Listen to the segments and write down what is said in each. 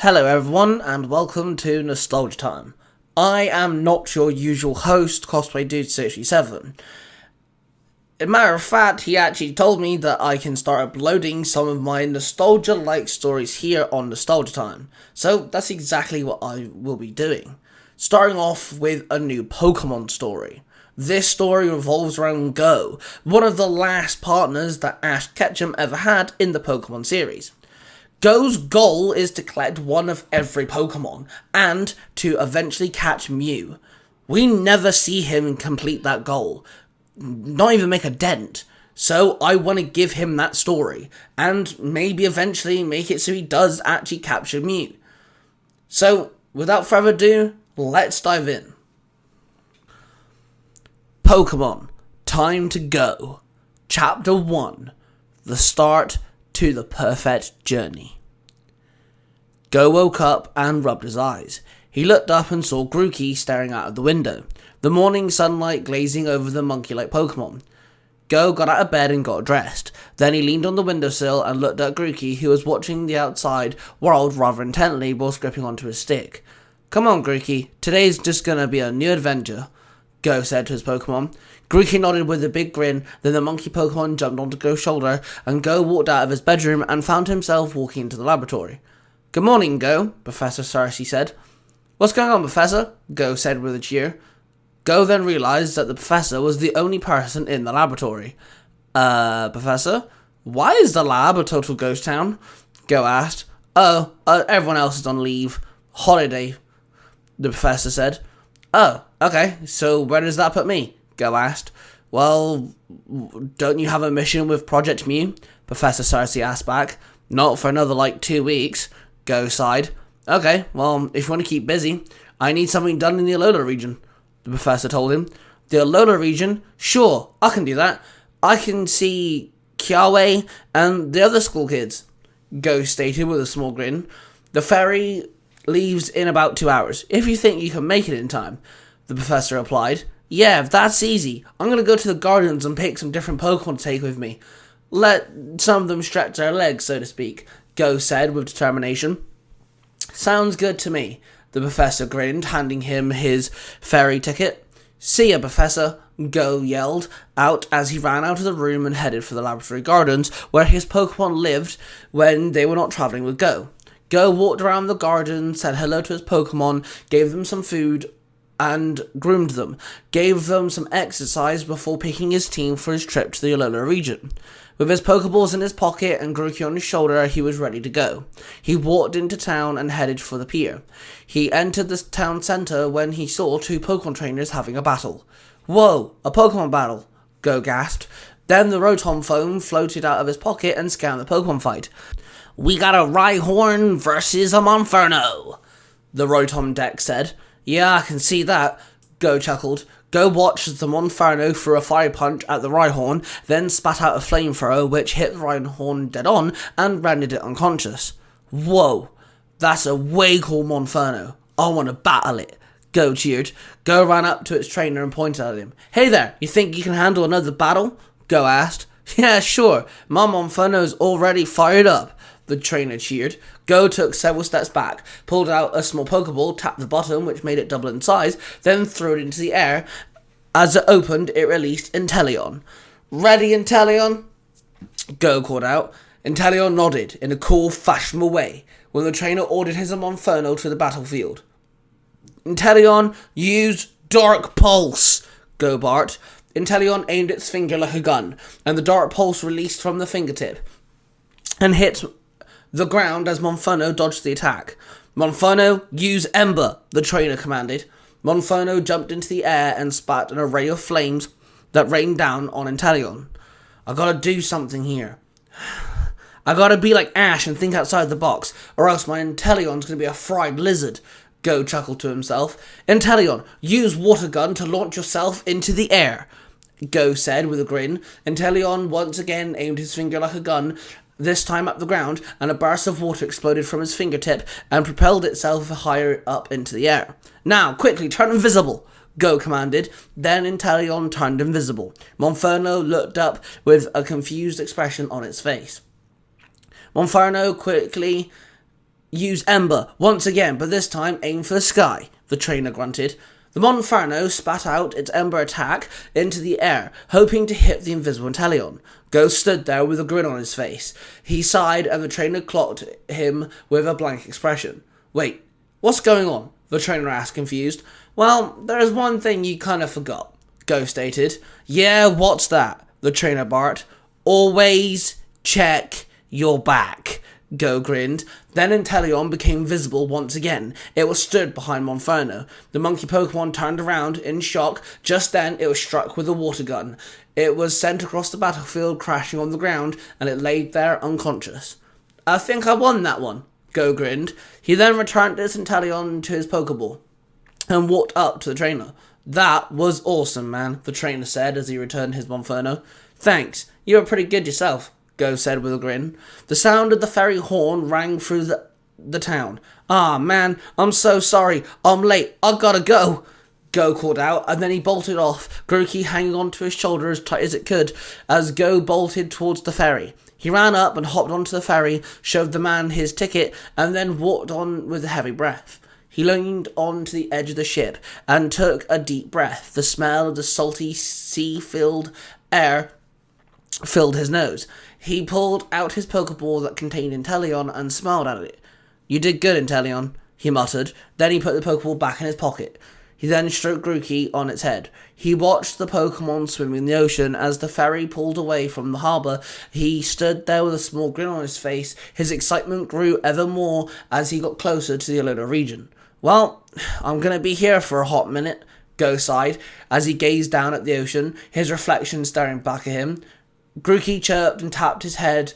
Hello everyone and welcome to Storytime. I am not your usual host, Cosplay Dude 67. As a matter of fact, he actually told me that I can start uploading some of my nostalgia-like stories here on Storytime. So that's exactly what I will be doing. Starting off with a new Pokemon story. This story revolves around Go, one of the last partners that Ash Ketchum ever had in the Pokemon series. Go's goal is to collect one of every Pokemon, and to eventually catch Mew. We never see him complete that goal, not even make a dent, so I want to give him that story, and maybe eventually make it so he does actually capture Mew. So, without further ado, let's dive in. Pokemon, Time to Go. Chapter 1. The Start to the Perfect Journey. Go woke up and rubbed his eyes. He looked up and saw Grookey staring out of the window, the morning sunlight glazing over the monkey-like Pokemon. Go got out of bed and got dressed. Then he leaned on the windowsill and looked at Grookey, who was watching the outside world rather intently while gripping onto his stick. "Come on, Grookey, today's just gonna be a new adventure," Go said to his Pokemon. Grookey nodded with a big grin, then the monkey Pokemon jumped onto Go's shoulder, and Go walked out of his bedroom and found himself walking into the laboratory. "Good morning, Go," Professor Sarcy said. "What's going on, Professor?" Go said with a cheer. Go then realized that the Professor was the only person in the laboratory. Professor? Why is the lab a total ghost town?" Go asked. Everyone else is on leave. Holiday," the Professor said. "Oh, okay, so where does that put me?" Go asked. "Well, don't you have a mission with Project Mew?" Professor Sarcy asked back. "Not for another 2 weeks," Go sighed. "Okay, well, if you want to keep busy, I need something done in the Alola region," the Professor told him. "The Alola region? Sure, I can do that. I can see Kiawe and the other school kids," Go stated with a small grin. "The ferry leaves in about 2 hours, if you think you can make it in time," the Professor replied. "Yeah, that's easy. I'm going to go to the gardens and pick some different Pokemon to take with me. Let some of them stretch their legs, so to speak," Go said with determination. "Sounds good to me," the Professor grinned, handing him his ferry ticket. "See ya, Professor," Go yelled out as he ran out of the room and headed for the laboratory gardens where his Pokemon lived when they were not travelling with Go. Go walked around the garden, said hello to his Pokemon, gave them some food, and groomed them, gave them some exercise before picking his team for his trip to the Alola region. With his Pokeballs in his pocket and Grookey on his shoulder, he was ready to go. He walked into town and headed for the pier. He entered the town centre when he saw 2 Pokemon trainers having a battle. "Whoa, a Pokemon battle," Go gasped. Then the Rotom phone floated out of his pocket and scanned the Pokemon fight. "We got a Rhyhorn versus a Monferno," the Rotom deck said. "Yeah, I can see that," Go chuckled. Go watched the Monferno threw a fire punch at the Rhyhorn, then spat out a flamethrower which hit the Rhyhorn dead on and rendered it unconscious. "Whoa, that's a way cool Monferno. I want to battle it," Go cheered. Go ran up to its trainer and pointed at him. "Hey there, you think you can handle another battle?" Go asked. "Yeah, sure. My Monferno's already fired up," the trainer cheered. Go took several steps back, pulled out a small Pokeball, tapped the button, which made it double in size, then threw it into the air. As it opened, it released Inteleon. "Ready, Inteleon?" Go called out. Inteleon nodded in a cool, fashionable way when the trainer ordered his Monferno to the battlefield. "Inteleon, use Dark Pulse," Go barked. Inteleon aimed its finger like a gun, and the Dark Pulse released from the fingertip and hit the ground as Monferno dodged the attack. "Monferno, use Ember," the trainer commanded. Monferno jumped into the air and spat an array of flames that rained down on Inteleon. "I gotta do something here. I gotta be like Ash and think outside the box, or else my Inteleon's gonna be a fried lizard," Go chuckled to himself. "Inteleon, use Water Gun to launch yourself into the air," Go said with a grin. Inteleon once again aimed his finger like a gun, this time up the ground, and a burst of water exploded from his fingertip and propelled itself higher up into the air. "Now, quickly, turn invisible," Go commanded. Then Inteleon turned invisible. Monferno looked up with a confused expression on its face. Monferno quickly Use Ember once again, but this time aim for the sky, the trainer grunted. The Monferno spat out its Ember attack into the air, hoping to hit the invisible Inteleon. Ghost stood there with a grin on his face. He sighed and the trainer clocked him with a blank expression. Wait, what's going on? The trainer asked, confused. Well, there is one thing you kind of forgot, Ghost stated. Yeah, what's that? The trainer barked. Always check your back. Go grinned. Then Inteleon became visible once again. It was stood behind Monferno. The monkey Pokemon turned around in shock. Just then, it was struck with a water gun. It was sent across the battlefield, crashing on the ground, and it lay there unconscious. I think I won that one, Go grinned. He then returned his Inteleon to his Pokeball and walked up to the trainer. That was awesome, man, the trainer said as he returned his Monferno. Thanks, you were pretty good yourself, Go said with a grin. The sound of the ferry horn rang through the town. Ah, man, I'm so sorry. I'm late. I gotta go. Go called out, and then he bolted off, Grookey hanging onto his shoulder as tight as it could, as Go bolted towards the ferry. He ran up and hopped onto the ferry, showed the man his ticket, and then walked on with a heavy breath. He leaned onto the edge of the ship and took a deep breath. The smell of the salty, sea-filled air filled his nose. He pulled out his Pokeball that contained Inteleon and smiled at it. You did good, Inteleon, he muttered. Then he put the Pokeball back in his pocket. He then stroked Grookey on its head. He watched the Pokemon swim in the ocean. As the ferry pulled away from the harbour, he stood there with a small grin on his face. His excitement grew ever more as he got closer to the Alola region. Well, I'm going to be here for a hot minute, Go sighed, as he gazed down at the ocean, his reflection staring back at him. Grookey chirped and tapped his head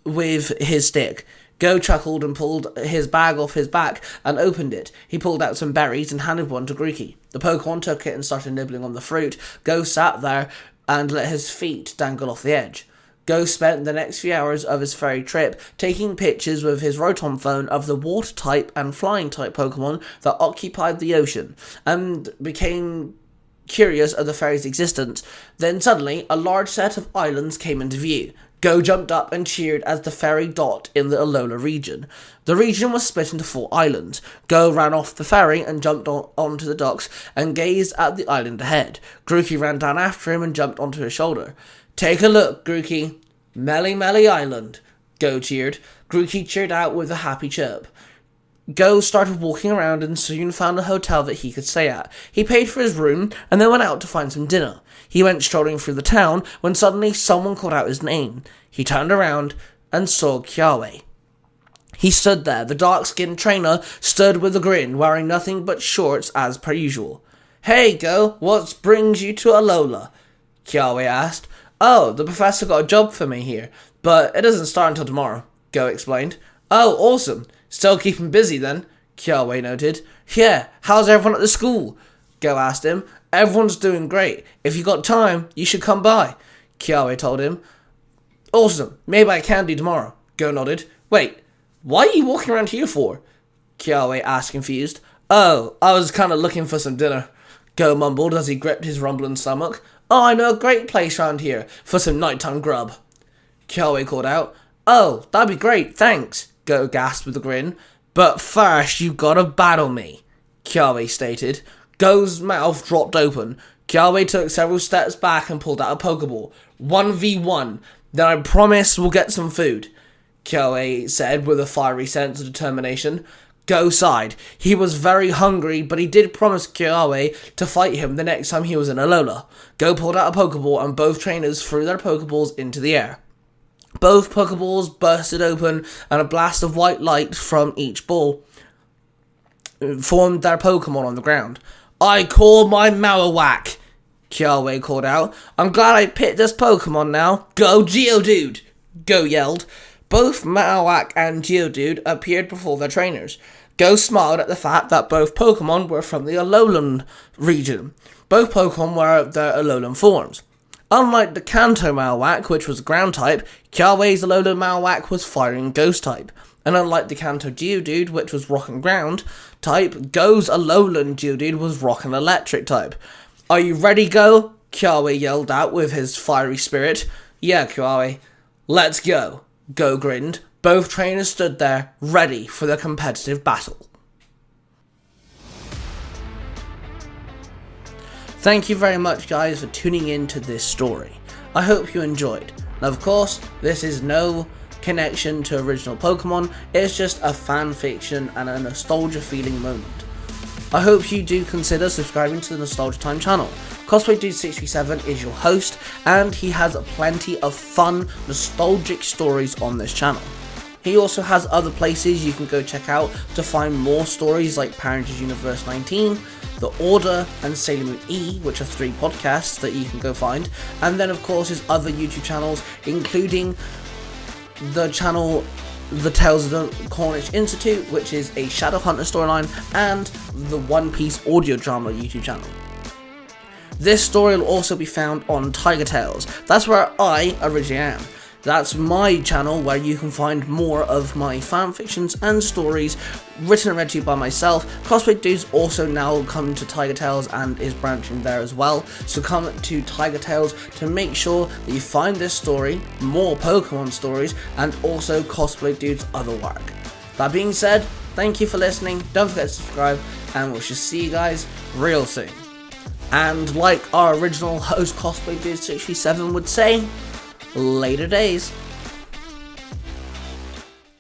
with his stick. Go chuckled and pulled his bag off his back and opened it. He pulled out some berries and handed one to Grookey. The Pokemon took it and started nibbling on the fruit. Go sat there and let his feet dangle off the edge. Go spent the next few hours of his ferry trip taking pictures with his Rotom phone of the water-type and flying-type Pokemon that occupied the ocean, and became curious of the ferry's existence. Then suddenly, a large set of islands came into view. Go jumped up and cheered as the ferry docked in the Alola region. The region was split into 4 islands. Go ran off the ferry and jumped onto the docks and gazed at the island ahead. Grookey ran down after him and jumped onto his shoulder. Take a look, Grookey. Melly Melly Island, Go cheered. Grookey cheered out with a happy chirp. Go started walking around and soon found a hotel that he could stay at. He paid for his room and then went out to find some dinner. He went strolling through the town when suddenly someone called out his name. He turned around and saw Kiawe. He stood there. The dark-skinned trainer stood with a grin, wearing nothing but shorts as per usual. Hey, Go, what brings you to Alola? Kiawe asked. Oh, the professor got a job for me here, but it doesn't start until tomorrow, Go explained. Oh, awesome. Still keeping busy then, Kiawe noted. Yeah, how's everyone at the school? Go asked him. Everyone's doing great. If you got time, you should come by, Kiawe told him. Awesome. Maybe I can do tomorrow, Go nodded. Wait, why are you walking around here for? Kiawe asked, confused. Oh, I was kind of looking for some dinner, Go mumbled as he gripped his rumbling stomach. Oh, I know a great place round here for some nighttime grub, Kiawe called out. Oh, that'd be great, thanks, Go gasped with a grin. But first, you gotta battle me, Kiawe stated. Go's mouth dropped open. Kiawe took several steps back and pulled out a Pokeball. 1v1, then I promise we'll get some food, Kiawe said with a fiery sense of determination. Go sighed. He was very hungry, but he did promise Kiawe to fight him the next time he was in Alola. Go pulled out a Pokeball and both trainers threw their Pokeballs into the air. Both Pokeballs bursted open and a blast of white light from each ball formed their Pokemon on the ground. I call my Marowak, Kiawe called out. I'm glad I picked this Pokemon now. Go Geodude, Go yelled. Both Marowak and Geodude appeared before their trainers. Go smiled at the fact that both Pokemon were from the Alolan region. Both Pokemon were their Alolan forms. Unlike the Kanto Marowak, which was ground type, Kiawe's Alolan Marowak was fire and ghost type. And unlike the Kanto Geodude, which was rock and ground type, Go's Alolan Geodude was rock and electric type. Are you ready, Go? Kiawe yelled out with his fiery spirit. Yeah, Kiawe. Let's go, Go grinned. Both trainers stood there, ready for the competitive battle. Thank you very much, guys, for tuning in to this story. I hope you enjoyed. Now, of course, this is no connection to original Pokemon, it's just a fan fiction and a nostalgia feeling moment. I hope you do consider subscribing to the Storytime channel. Cosplay Dude 67 is your host, and he has plenty of fun, nostalgic stories on this channel. He also has other places you can go check out to find more stories like Power Rangers Universe 19, The Order, and Sailor Moon E, which are 3 podcasts that you can go find, and then of course his other YouTube channels, including the channel The Tales of the Cornish Institute, which is a Shadowhunter storyline, and the One Piece audio drama YouTube channel. This story will also be found on Tiger Tales. That's where I originally am. That's my channel where you can find more of my fanfictions and stories written and read to you by myself. Cosplay Dude's also now come to Tiger Tales and is branching there as well. So come to Tiger Tales to make sure that you find this story, more Pokemon stories, and also Cosplay Dude's other work. That being said, thank you for listening. Don't forget to subscribe, and we shall see you guys real soon. And like our original host Cosplay Dude 67 would say, later days.